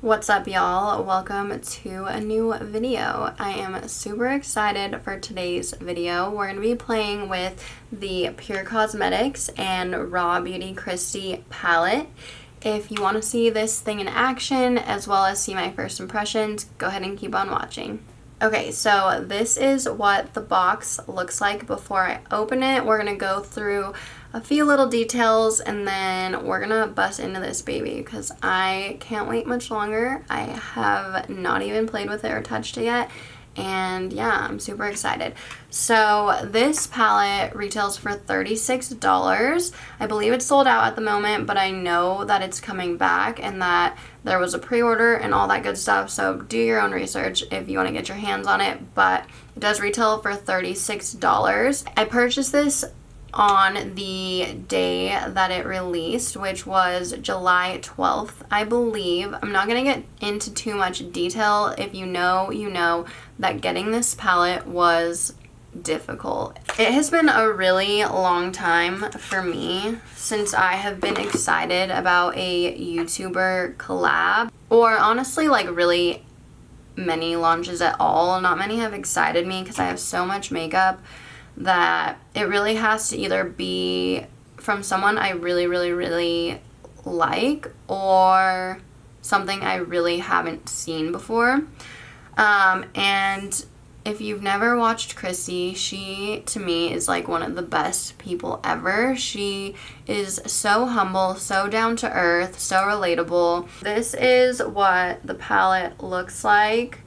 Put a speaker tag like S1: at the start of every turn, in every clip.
S1: What's up, y'all? Welcome to a new video. I am super excited for today's video. We're going to be playing with the PUR Cosmetics and Raw Beauty Christi palette. If you want to see this thing in action as well as see my first impressions, go ahead and keep on watching. Okay, so this is what the box looks like before I open it. We're going to go through a few little details and then we're going to bust into this baby because I can't wait much longer. I have not even played with it or touched it yet. And yeah, I'm super excited. So this palette retails for $36. I believe it's sold out at the moment, but I know that it's coming back and that there was a pre-order and all that good stuff. So do your own research if you want to get your hands on it, but it does retail for $36. I purchased this on the day that it released, which was July 12th, I believe. I'm not going to get into too much detail. If you know, you know that getting this palette was difficult. It has been a really long time for me since I have been excited about a YouTuber collab, or honestly like really many launches at all. Not many have excited me because I have so much makeup that it really has to either be from someone I really like or something I really haven't seen before. And if you've never watched Christi, she to me is like one of the best people ever. She is so humble, so down to earth, so relatable. This is what the palette looks like.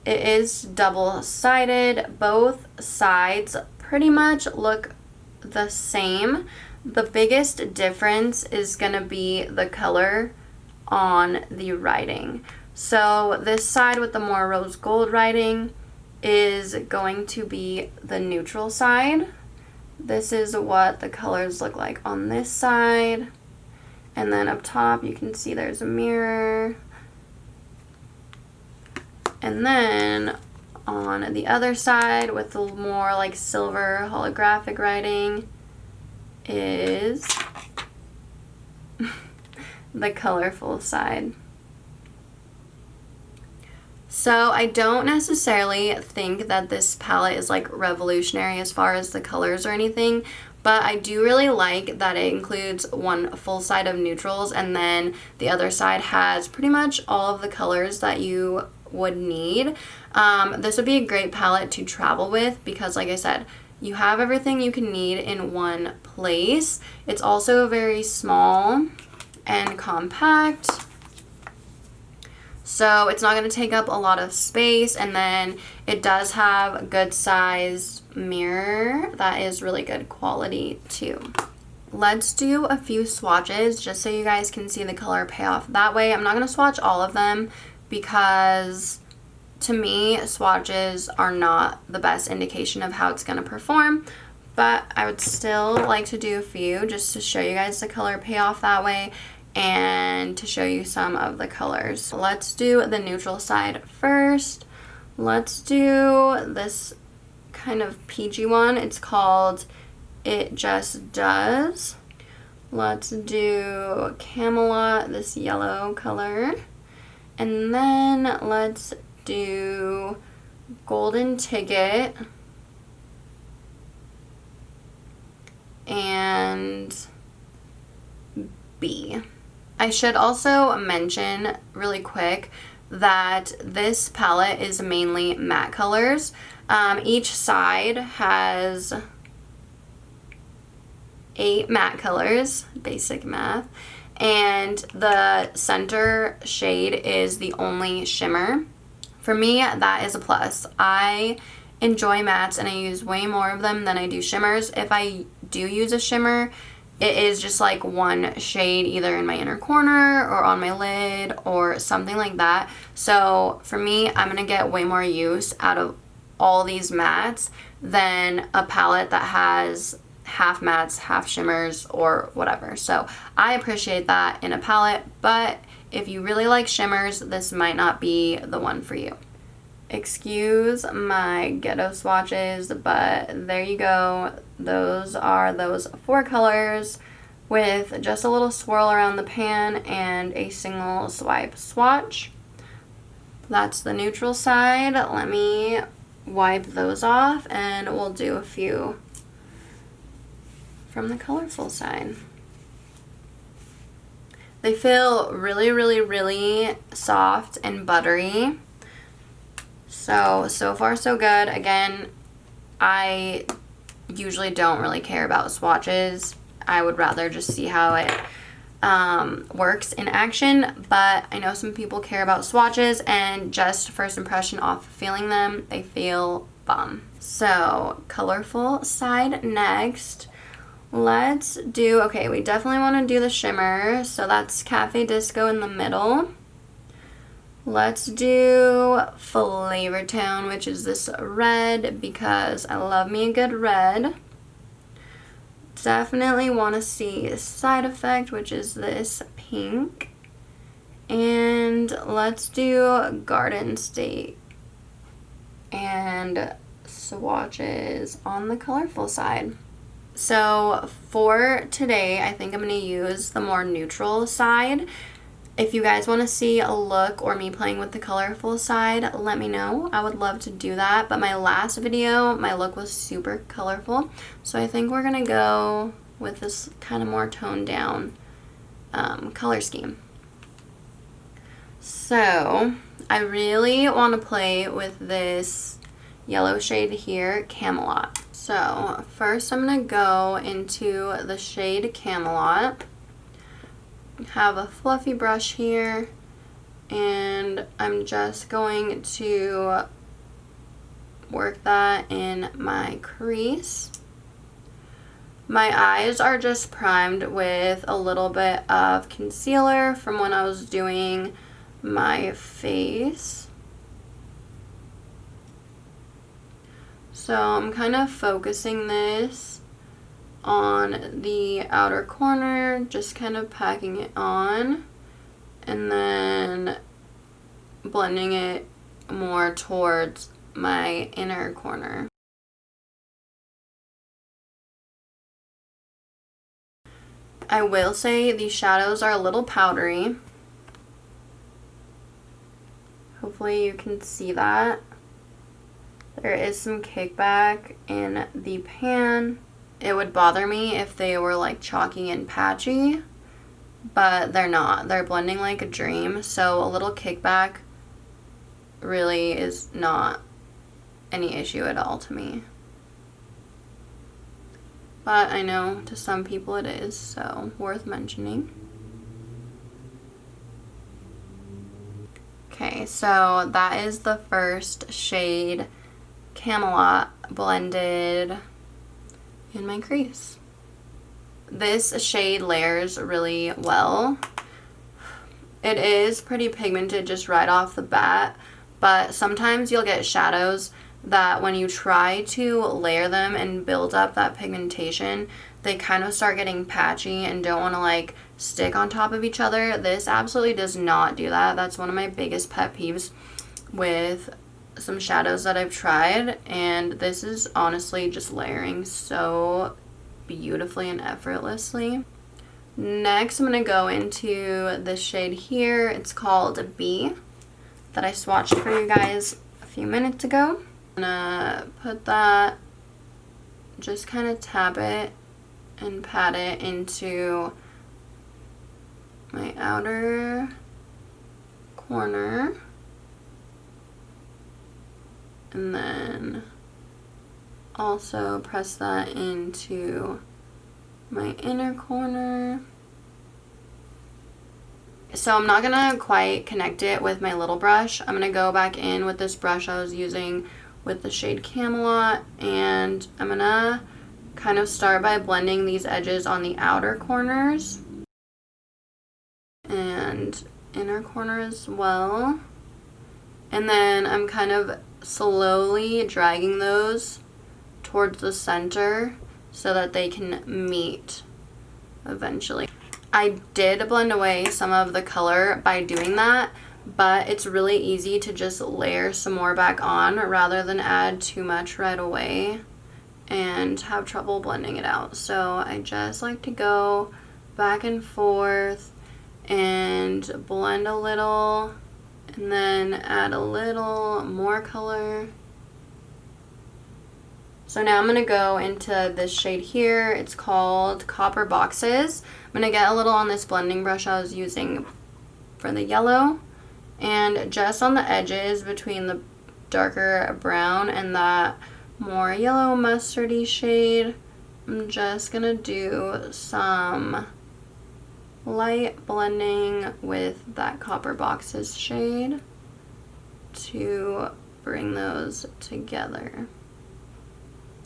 S1: It is double-sided. Both sides pretty much look the same. The biggest difference is going to be the color on the writing. So this side with the more rose gold writing is going to be the neutral side. This is what the colors look like on this side. And then up top you can see there's a mirror. And then on the other side with the more like silver holographic writing is the colorful side. So I don't necessarily think that this palette is like revolutionary as far as the colors or anything, but I do really like that it includes one full side of neutrals and then the other side has pretty much all of the colors that you would need. This would be a great palette to travel with because like I said, you have everything you can need in one place. It's also very small and compact, so it's not going to take up a lot of space, and then it does have a good sized mirror that is really good quality too. Let's do a few swatches just so you guys can see the color payoff that way. I'm not going to swatch all of them because to me swatches are not the best indication of how it's going to perform, but I would still like to do a few just to show you guys the color payoff that way and to show you some of the colors. Let's do the neutral side first. Let's do this kind of peachy one. It's called It Just Does. Let's do Camelot, this yellow color. And then let's do Golden Ticket and B. I should also mention really quick that this palette is mainly matte colors. Each side has 8 matte colors, basic math. And the center shade is the only shimmer. For me, that is a plus. I enjoy mattes and I use way more of them than I do shimmers. If I do use a shimmer, it is just like one shade either in my inner corner or on my lid or something like that. So for me, I'm going to get way more use out of all these mattes than a palette that has half mattes, half shimmers, or whatever. So I appreciate that in a palette, but if you really like shimmers, this might not be the one for you. Excuse my ghetto swatches, but there you go. Those are those 4 colors with just a little swirl around the pan and a single swipe swatch. That's the neutral side. Let me wipe those off and we'll do a few from the colorful side. They feel really, really, really soft and buttery. So far so good. Again, I usually don't really care about swatches. I would rather just see how it works in action, but I know some people care about swatches, and just first impression off feeling them, they feel bomb. So colorful side next. Let's do, okay, we definitely want to do the shimmer, so that's Cafe Disco in the middle. Let's do Flavor Tone, which is this red, because I love me a good red. Definitely want to see Side Effect, which is this pink. And let's do Garden State and swatches on the colorful side. So for today, I think I'm going to use the more neutral side. If you guys want to see a look or me playing with the colorful side, let me know. I would love to do that. But my last video, my look was super colorful. So I think we're going to go with this kind of more toned down color scheme. So I really want to play with this yellow shade here, Camelot. So first I'm going to go into the shade Camelot. Have a fluffy brush here, and I'm just going to work that in my crease. My eyes are just primed with a little bit of concealer from when I was doing my face. So I'm kind of focusing this on the outer corner, just kind of packing it on, and then blending it more towards my inner corner. I will say these shadows are a little powdery. Hopefully you can see that. There is some kickback in the pan. It would bother me if they were like chalky and patchy, but they're not. They're blending like a dream, so a little kickback really is not any issue at all to me. But I know to some people it is, so worth mentioning. Okay, so that is the first shade, Camelot, blended in my crease. This shade layers really well. It is pretty pigmented just right off the bat, but sometimes you'll get shadows that when you try to layer them and build up that pigmentation, they kind of start getting patchy and don't want to like stick on top of each other. This absolutely does not do that. That's one of my biggest pet peeves with some shadows that I've tried, and this is honestly just layering so beautifully and effortlessly. Next, I'm going to go into this shade here. It's called B, that I swatched for you guys a few minutes ago. I'm going to put that, just kind of tap it and pat it into my outer corner. And then also press that into my inner corner. So I'm not gonna quite connect it with my little brush. I'm gonna go back in with this brush I was using with the shade Camelot, and I'm gonna kind of start by blending these edges on the outer corners and inner corner as well. And then I'm kind of slowly dragging those towards the center so that they can meet eventually. I did blend away some of the color by doing that, but it's really easy to just layer some more back on rather than add too much right away and have trouble blending it out. So I just like to go back and forth and blend a little, and then add a little more color. So now I'm going to go into this shade here. It's called Copper Boxes. I'm going to get a little on this blending brush I was using for the yellow, and just on the edges between the darker brown and that more yellow mustardy shade, I'm just going to do some light blending with that Copper Boxes shade to bring those together.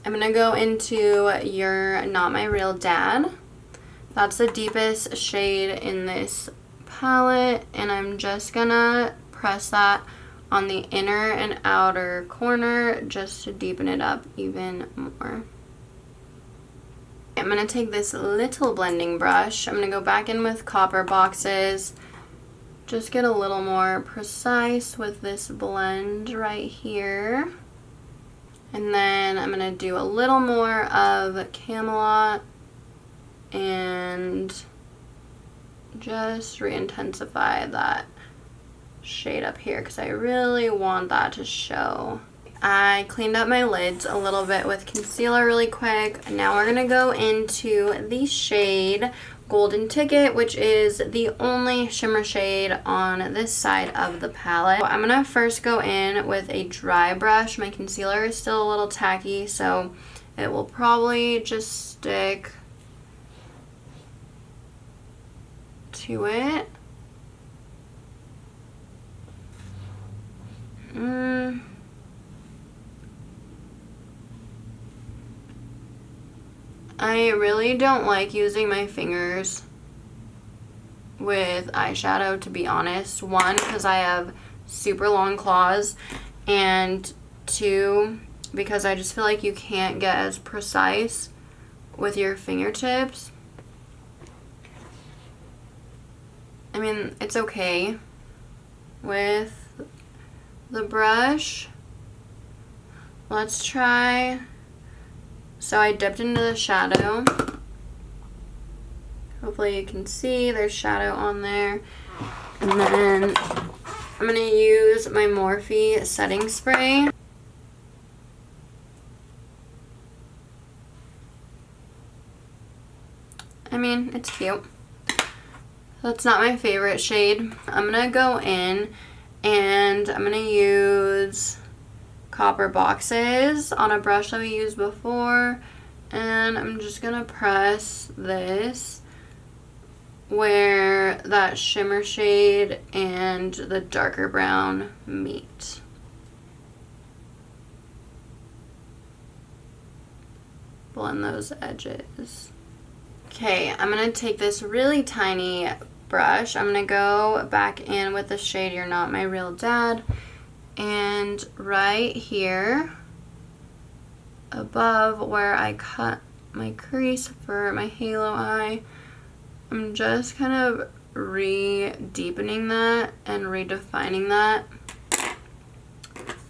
S1: I'm going to go into You're Not My Real Dad. That's the deepest shade in this palette, and I'm just going to press that on the inner and outer corner just to deepen it up even more. I'm going to take this little blending brush. I'm going to go back in with Copper Boxes. Just get a little more precise with this blend right here. And then I'm going to do a little more of Camelot and just re-intensify that shade up here because I really want that to show. I cleaned up my lids a little bit with concealer really quick. Now we're going to go into the shade Golden Ticket, which is the only shimmer shade on this side of the palette. I'm going to first go in with a dry brush. My concealer is still a little tacky, so it will probably just stick to it. I really don't like using my fingers with eyeshadow, to be honest. One, because I have super long claws, and two, because I just feel like you can't get as precise with your fingertips. I mean, it's okay with the brush. Let's try. So I dipped into the shadow. Hopefully you can see there's shadow on there. And then I'm going to use my Morphe setting spray. I mean, it's cute. That's not my favorite shade. I'm going to go in and I'm going to use Copper Boxes on a brush that we used before, and I'm just gonna press this where that shimmer shade and the darker brown meet. Blend those edges. Okay, I'm gonna take this really tiny brush. I'm gonna go back in with the shade You're Not My Real Dad. And right here, above where I cut my crease for my halo eye, I'm just kind of re-deepening that and redefining that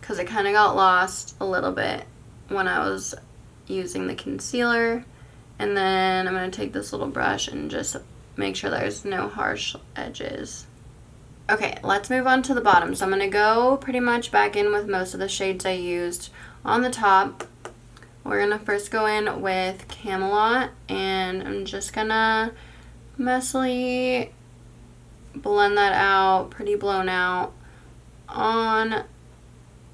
S1: because it kind of got lost a little bit when I was using the concealer. And then I'm going to take this little brush and just make sure there's no harsh edges. Okay, let's move on to the bottom. So I'm going to go pretty much back in with most of the shades I used on the top. We're going to first go in with Camelot, and I'm just going to messily blend that out, pretty blown out, on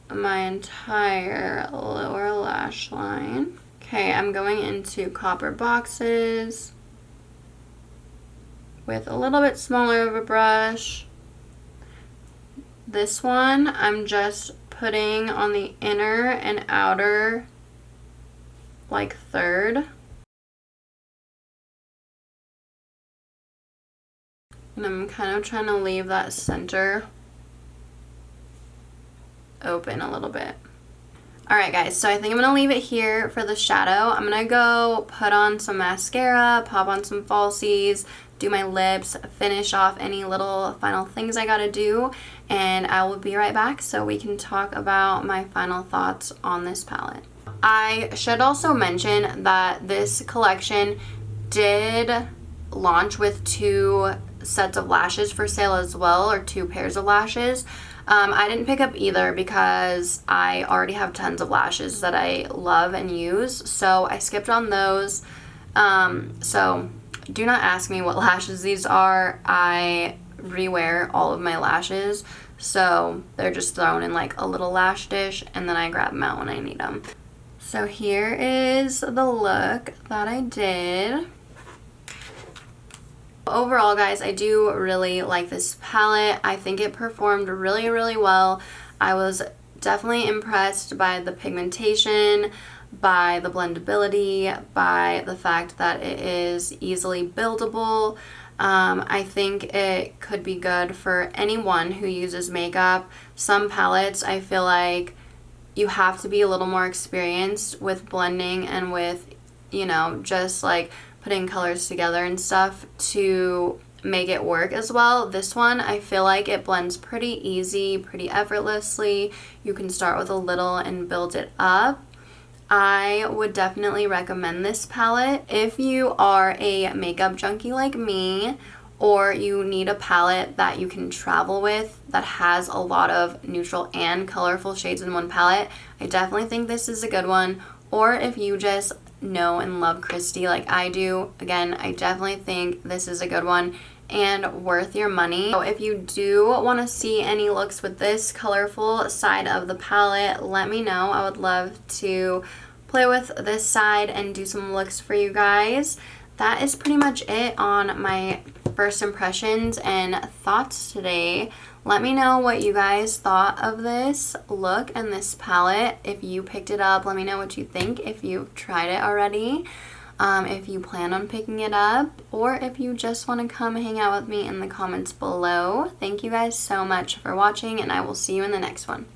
S1: my entire lower lash line. Okay, I'm going into Copper Boxes with a little bit smaller of a brush. This one I'm just putting on the inner and outer like third. And I'm kind of trying to leave that center open a little bit. Alright guys, so I think I'm going to leave it here for the shadow. I'm going to go put on some mascara, pop on some falsies, do my lips, finish off any little final things I gotta do, and I will be right back so we can talk about my final thoughts on this palette. I should also mention that this collection did launch with 2 sets of lashes for sale as well, or 2 pairs of lashes. I didn't pick up either because I already have tons of lashes that I love and use, so I skipped on those. So do not ask me what lashes these are. I rewear all of my lashes, so they're just thrown in like a little lash dish, and then I grab them out when I need them. So here is the look that I did. Overall, guys, I do really like this palette. I think it performed really, really well. I was definitely impressed by the pigmentation, by the blendability, by the fact that it is easily buildable. I think it could be good for anyone who uses makeup. Some palettes, I feel like you have to be a little more experienced with blending and with, you know, just like putting colors together and stuff to make it work as well. This one, I feel like it blends pretty easy, pretty effortlessly. You can start with a little and build it up. I would definitely recommend this palette if you are a makeup junkie like me, or you need a palette that you can travel with that has a lot of neutral and colorful shades in one palette. I definitely think this is a good one. Or if you just know and love Kristi like I do, again, I definitely think this is a good one and worth your money. So if you do want to see any looks with this colorful side of the palette, let me know. I would love to play with this side and do some looks for you guys. That is pretty much it on my first impressions and thoughts today. Let me know what you guys thought of this look and this palette. If you picked it up, let me know what you think if you've tried it already. If you plan on picking it up, or if you just want to come hang out with me in the comments below. Thank you guys so much for watching, and I will see you in the next one.